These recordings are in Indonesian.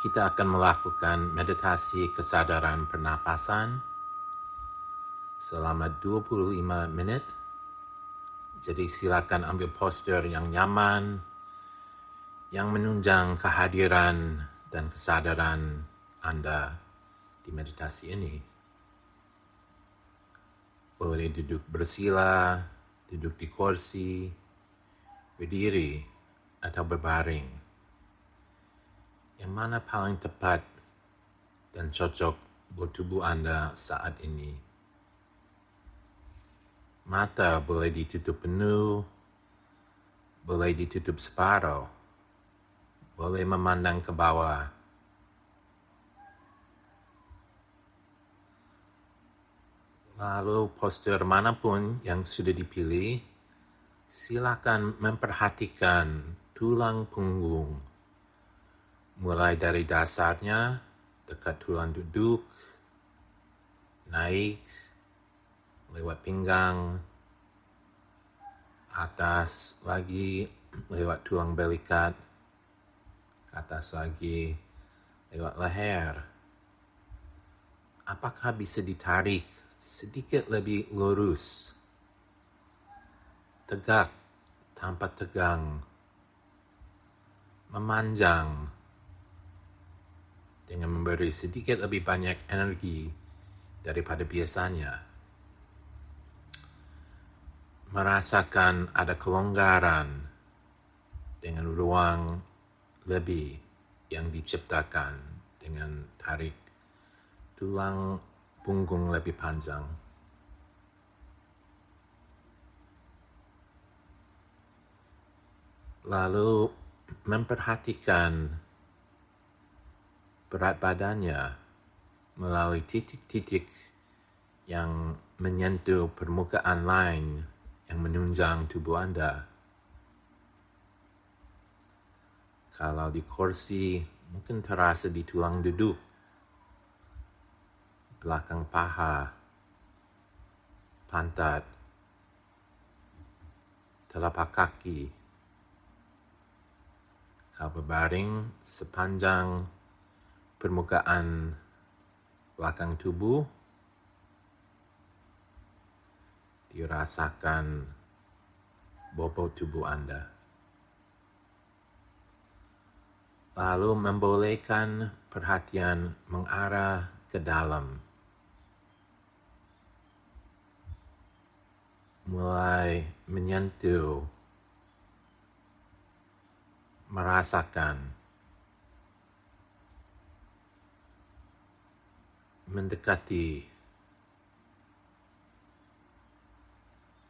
kita akan melakukan meditasi kesadaran pernafasan selama 25 menit. Jadi silakan ambil postur yang nyaman, yang menunjang kehadiran dan kesadaran Anda di meditasi ini. Boleh duduk bersila, duduk di kursi, berdiri, atau berbaring. Yang mana paling tepat dan cocok buat tubuh Anda saat ini. Mata boleh ditutup penuh, boleh ditutup separuh, boleh memandang ke bawah. Lalu postur manapun yang sudah dipilih, silakan memperhatikan tulang punggung. Mulai dari dasarnya, dekat tulang duduk, naik, lewat pinggang, atas lagi, lewat tulang belikat, ke atas lagi, lewat leher. Apakah bisa ditarik sedikit lebih lurus, tegak tanpa tegang, memanjang, dengan memberi sedikit lebih banyak energi daripada biasanya. Merasakan ada kelonggaran dengan ruang lebih yang diciptakan dengan tarik tulang punggung lebih panjang. Lalu memperhatikan berat badannya melalui titik-titik yang menyentuh permukaan lain yang menunjang tubuh Anda. Kalau di kursi, mungkin terasa di tulang duduk, belakang paha, pantat, telapak kaki. Kalau berbaring sepanjang permukaan belakang tubuh, dirasakan bobot tubuh Anda. Lalu membolehkan perhatian mengarah ke dalam. Mulai menyentuh, merasakan, mendekati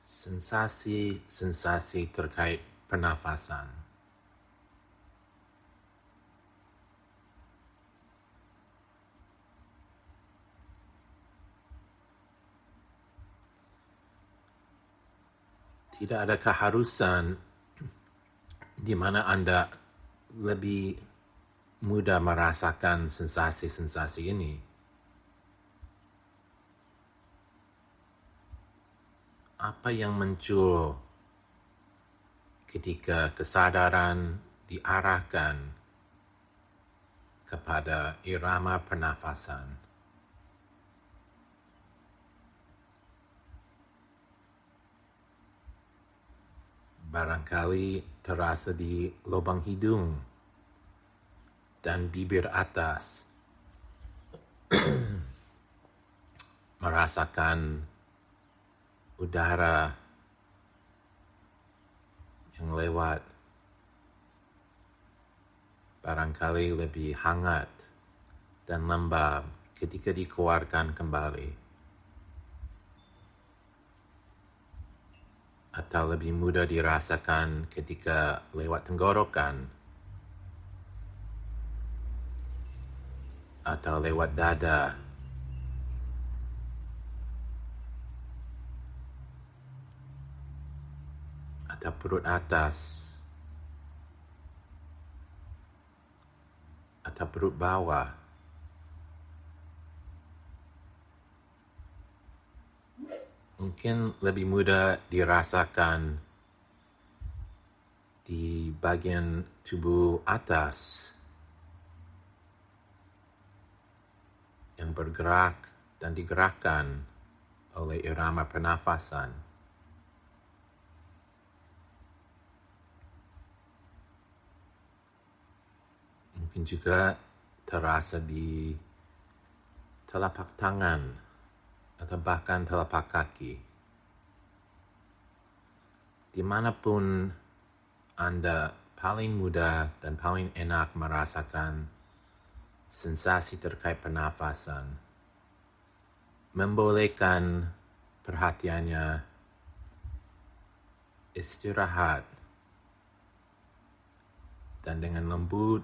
sensasi-sensasi terkait pernafasan. Tidak ada keharusan di mana Anda lebih mudah merasakan sensasi-sensasi ini. Apa yang muncul ketika kesadaran diarahkan kepada irama pernafasan? Barangkali terasa di lubang hidung dan bibir atas. Merasakan udara yang lewat, barangkali lebih hangat dan lembab ketika dikeluarkan kembali, atau lebih mudah dirasakan ketika lewat tenggorokan atau lewat dada. Atau perut atas, atau perut bawah. Mungkin lebih mudah dirasakan di bagian tubuh atas yang bergerak dan digerakkan oleh irama pernafasan. Mungkin juga terasa di telapak tangan atau bahkan telapak kaki. Dimanapun Anda paling mudah dan paling enak merasakan sensasi terkait pernafasan, membolehkan perhatiannya istirahat dan dengan lembut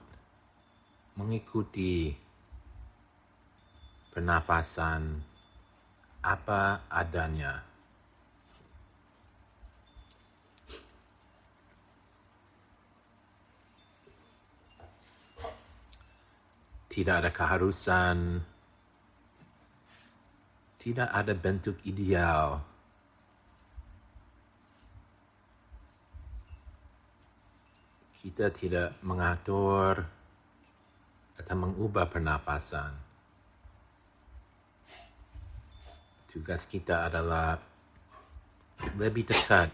mengikuti pernafasan apa adanya. Tidak ada keharusan, tidak ada bentuk ideal. Kita tidak mengatur atau mengubah pernafasan. Tugas kita adalah lebih dekat,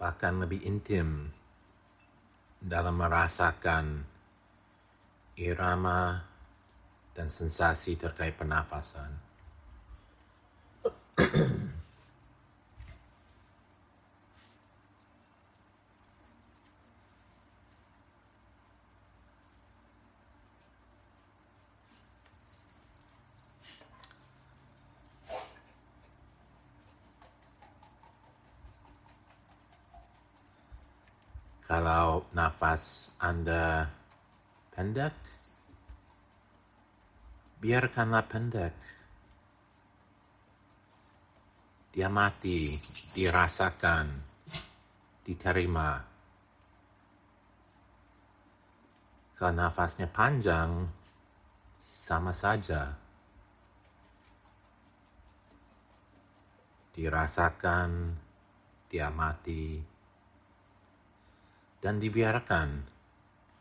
bahkan lebih intim dalam merasakan irama dan sensasi terkait pernafasan. Kalau nafas Anda pendek, biarkanlah pendek. Diamati, dirasakan, diterima. Kalau nafasnya panjang, sama saja. Dirasakan, diamati, dan dibiarkan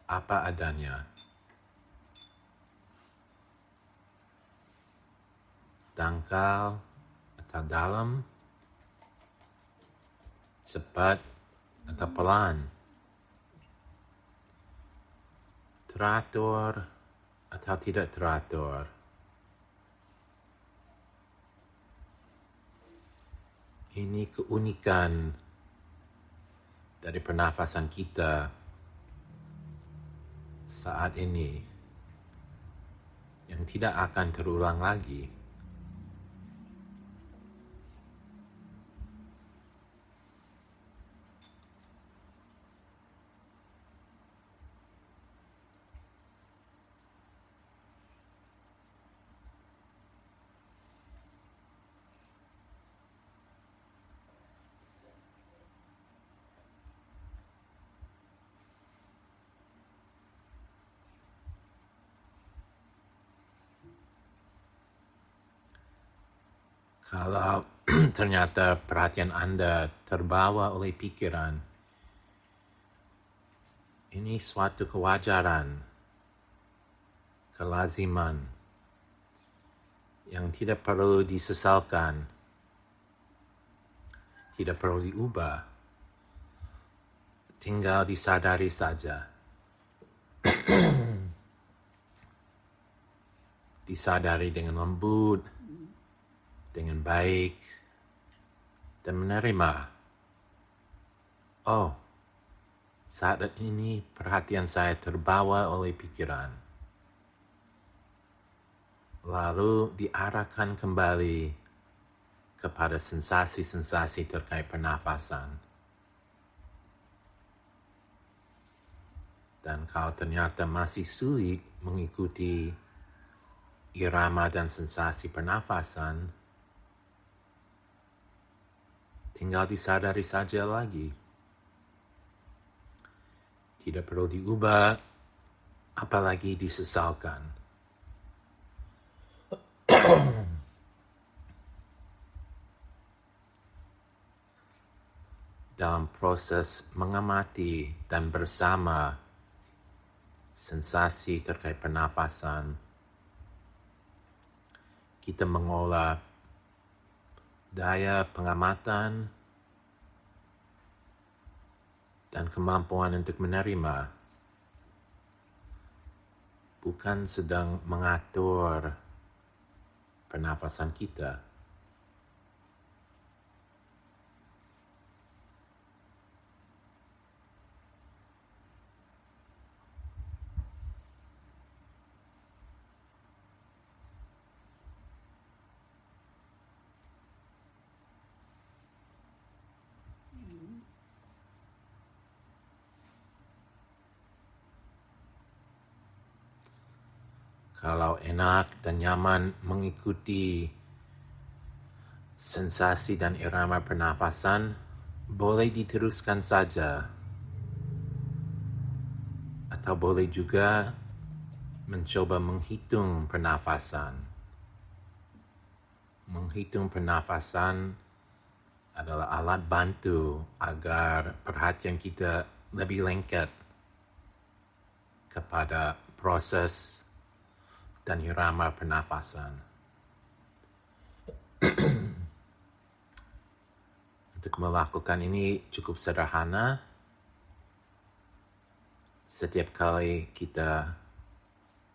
apa adanya. Dangkal atau dalam, cepat atau pelan, teratur atau tidak teratur. Ini keunikan dari pernafasan kita saat ini yang tidak akan terulang lagi. Kalau ternyata perhatian Anda terbawa oleh pikiran, ini suatu kewajaran, kelaziman, yang tidak perlu disesalkan, tidak perlu diubah, tinggal disadari saja. Disadari dengan lembut, dengan baik, dan menerima. Oh, saat ini perhatian saya terbawa oleh pikiran. Lalu diarahkan kembali kepada sensasi-sensasi terkait pernafasan. Dan kalau ternyata masih sulit mengikuti irama dan sensasi pernafasan, tinggal disadari saja lagi. Tidak perlu diubah, apalagi disesalkan. Dalam proses mengamati dan bersama sensasi terkait pernafasan. Kita mengolah daya pengamatan dan kemampuan untuk menerima, bukan sedang mengatur pernafasan kita. Kalau enak dan nyaman mengikuti sensasi dan irama pernafasan, boleh diteruskan saja. Atau boleh juga mencoba menghitung pernafasan. Menghitung pernafasan adalah alat bantu agar perhatian kita lebih lengket kepada proses dan irama pernafasan. Untuk melakukan ini cukup sederhana. Setiap kali kita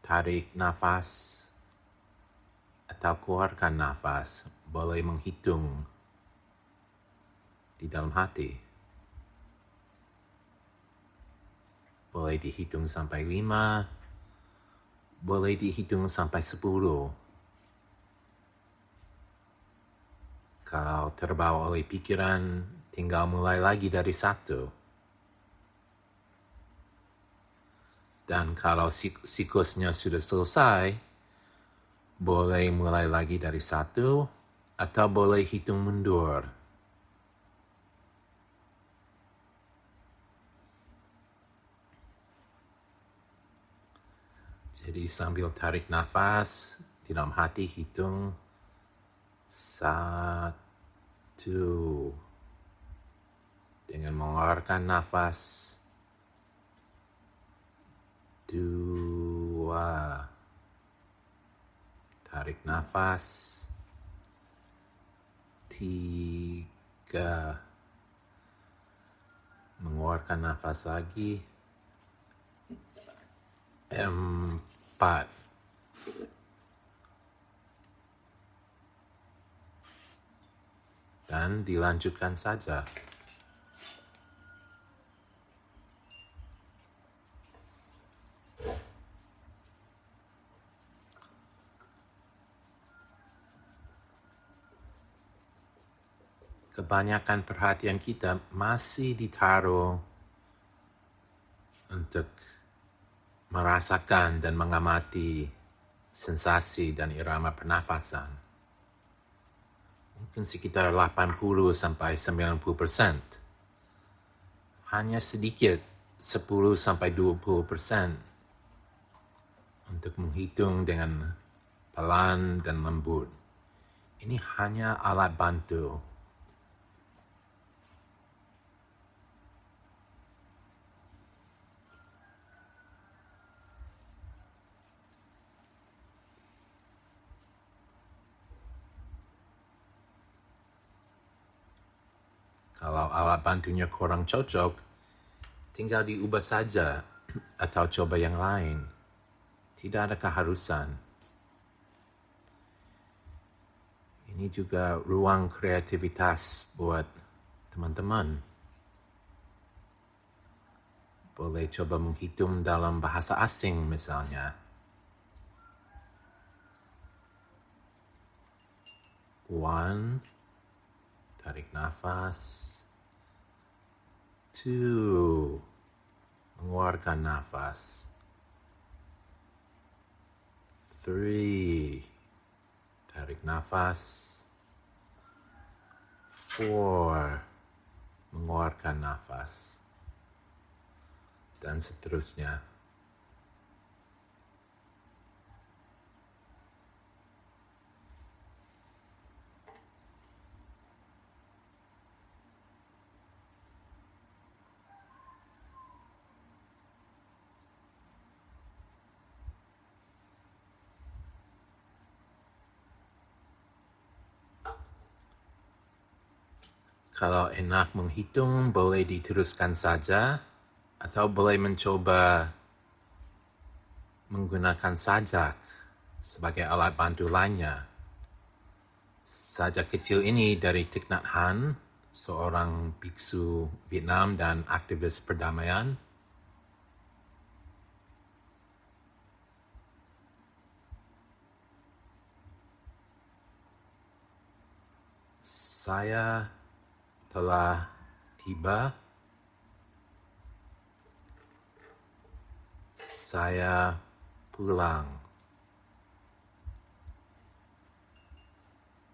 tarik nafas atau keluarkan nafas, boleh menghitung di dalam hati. Boleh dihitung sampai 5, boleh dihitung sampai 10. Kalau terbawa oleh pikiran, tinggal mulai lagi dari 1. Dan kalau siklusnya sudah selesai, boleh mulai lagi dari 1 atau boleh hitung mundur. Jadi sambil tarik nafas, di dalam hati hitung 1. Dengan mengeluarkan nafas 2. Tarik nafas 3. Mengeluarkan nafas lagi 4. Dan dilanjutkan saja. Kebanyakan perhatian kita masih ditaruh untuk merasakan dan mengamati sensasi dan irama pernafasan. Mungkin sekitar 80-90%. Hanya sedikit 10-20% untuk menghitung dengan pelan dan lembut. Ini hanya alat bantu. Kalau alat bantunya kurang cocok, tinggal diubah saja atau coba yang lain. Tidak ada keharusan. Ini juga ruang kreativitas buat teman-teman. Boleh coba menghitung dalam bahasa asing misalnya. 1, tarik nafas. 2, mengeluarkan nafas. 3, tarik nafas. 4, mengeluarkan nafas. Dan seterusnya. Kalau enak menghitung, boleh diteruskan saja, atau boleh mencoba menggunakan sajak sebagai alat bantu lainnya. Sajak kecil ini dari Thich Nhat Hanh, seorang biksu Vietnam dan aktivis perdamaian. Saya telah tiba. Saya pulang.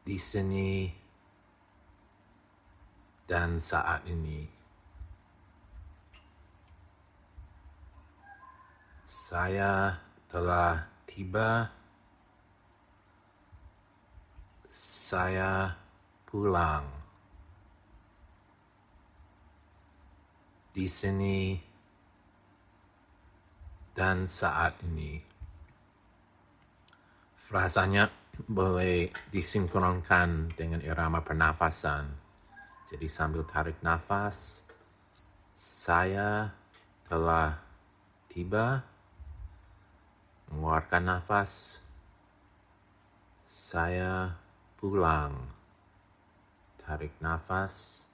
Di sini dan saat ini. Saya telah tiba. Saya pulang. Di sini dan saat ini. Frasanya boleh disinkronkan dengan irama pernafasan. Jadi sambil tarik nafas, saya telah tiba. Mengeluarkan nafas, saya pulang. Tarik nafas.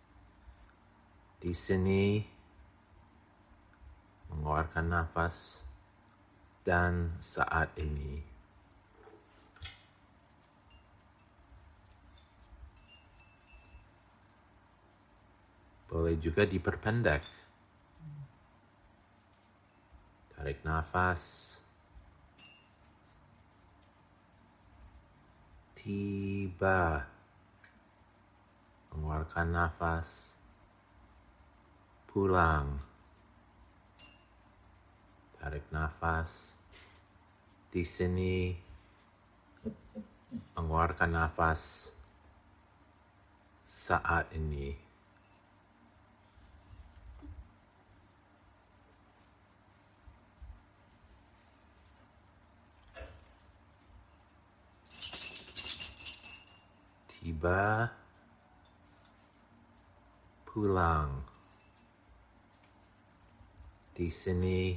Di sini, mengeluarkan nafas, dan saat ini. Boleh juga diperpendek. Tarik nafas. Tiba. Mengeluarkan nafas. Pulang. Tarik nafas. Di sini. Mengeluarkan nafas. Saat ini. Tiba, pulang. Di sini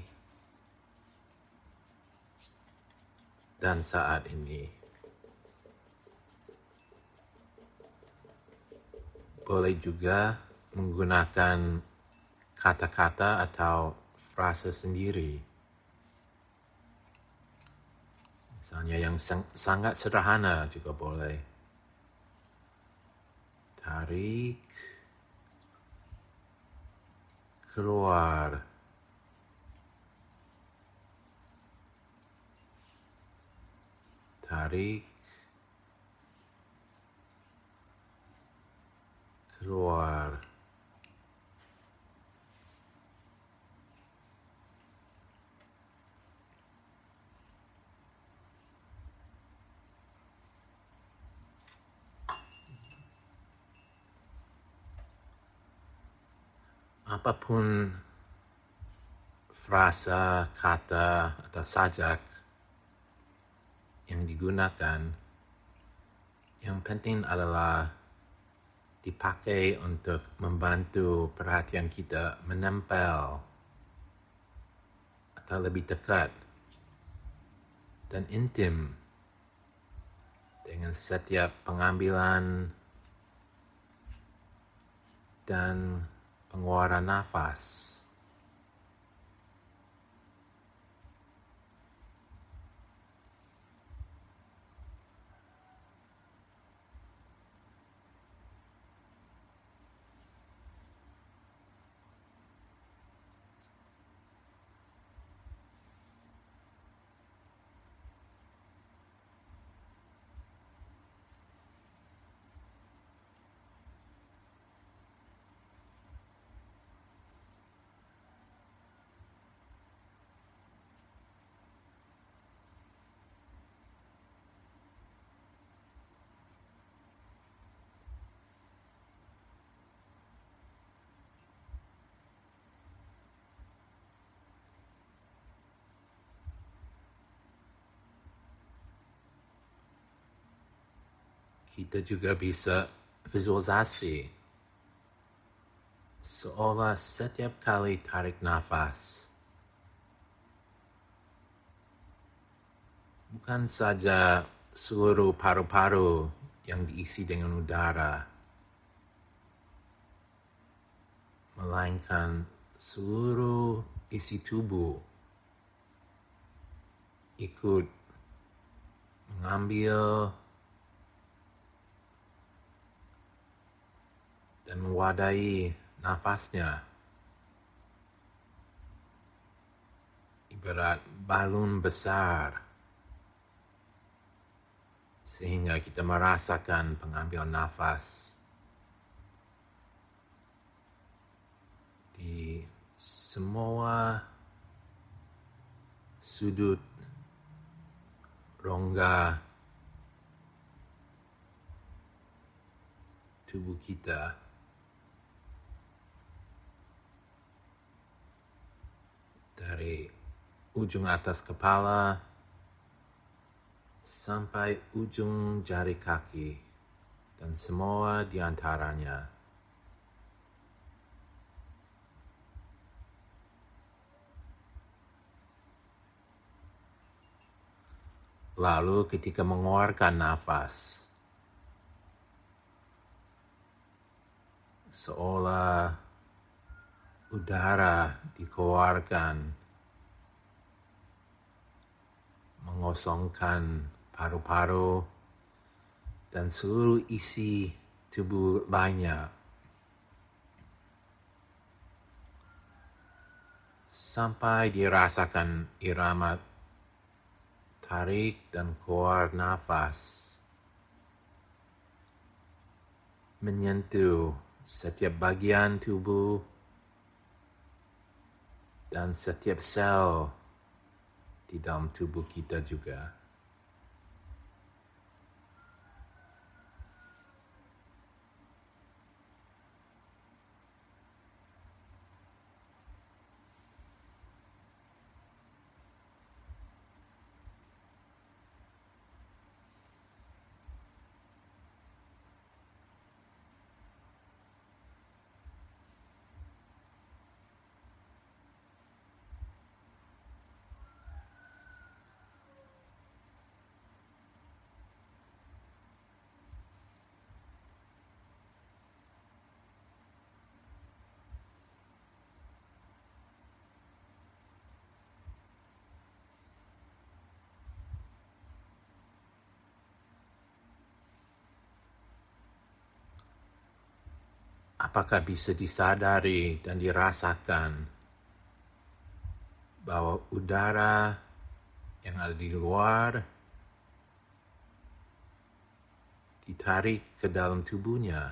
dan saat ini. Boleh juga menggunakan kata-kata atau frase sendiri. Misalnya yang sangat sederhana juga boleh. Tarik, keluar. Tarik, keluar. Apapun frasa, kata, atau sajak yang digunakan, yang penting adalah dipakai untuk membantu perhatian kita menempel atau lebih dekat dan intim dengan setiap pengambilan dan pengeluaran nafas. Kita juga bisa visualisasi seolah setiap kali tarik nafas, bukan saja seluruh paru-paru yang diisi dengan udara, melainkan seluruh isi tubuh ikut mengambil dan mewadahi nafasnya, ibarat balon besar, sehingga kita merasakan pengambilan nafas di semua sudut rongga tubuh kita. Dari ujung atas kepala sampai ujung jari kaki dan semua di antaranya. Lalu ketika mengeluarkan nafas, seolah udara dikeluarkan, mengosongkan paru-paru dan seluruh isi tubuh lainnya, sampai dirasakan irama tarik dan keluar nafas menyentuh setiap bagian tubuh dan setiap sel di dalam tubuh kita juga. Apakah bisa disadari dan dirasakan bahwa udara yang ada di luar ditarik ke dalam tubuhnya,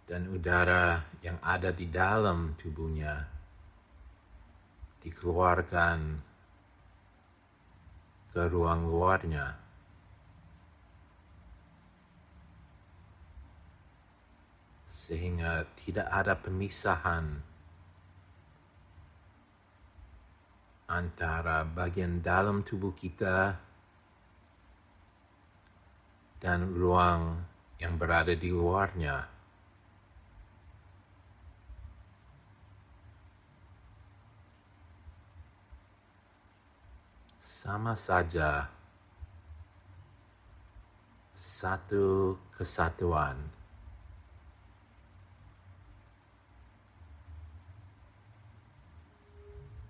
dan udara yang ada di dalam tubuhnya dikeluarkan ke ruang luarnya. Sehingga tidak ada pemisahan antara bagian dalam tubuh kita dan ruang yang berada di luarnya. Sama saja, satu kesatuan.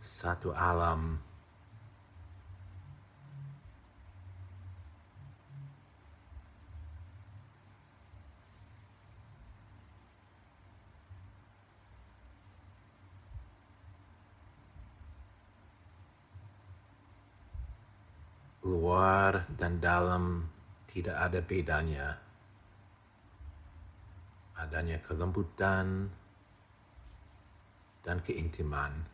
Satu alam. Luar dan dalam tidak ada bedanya. Adanya kelembutan dan keintiman.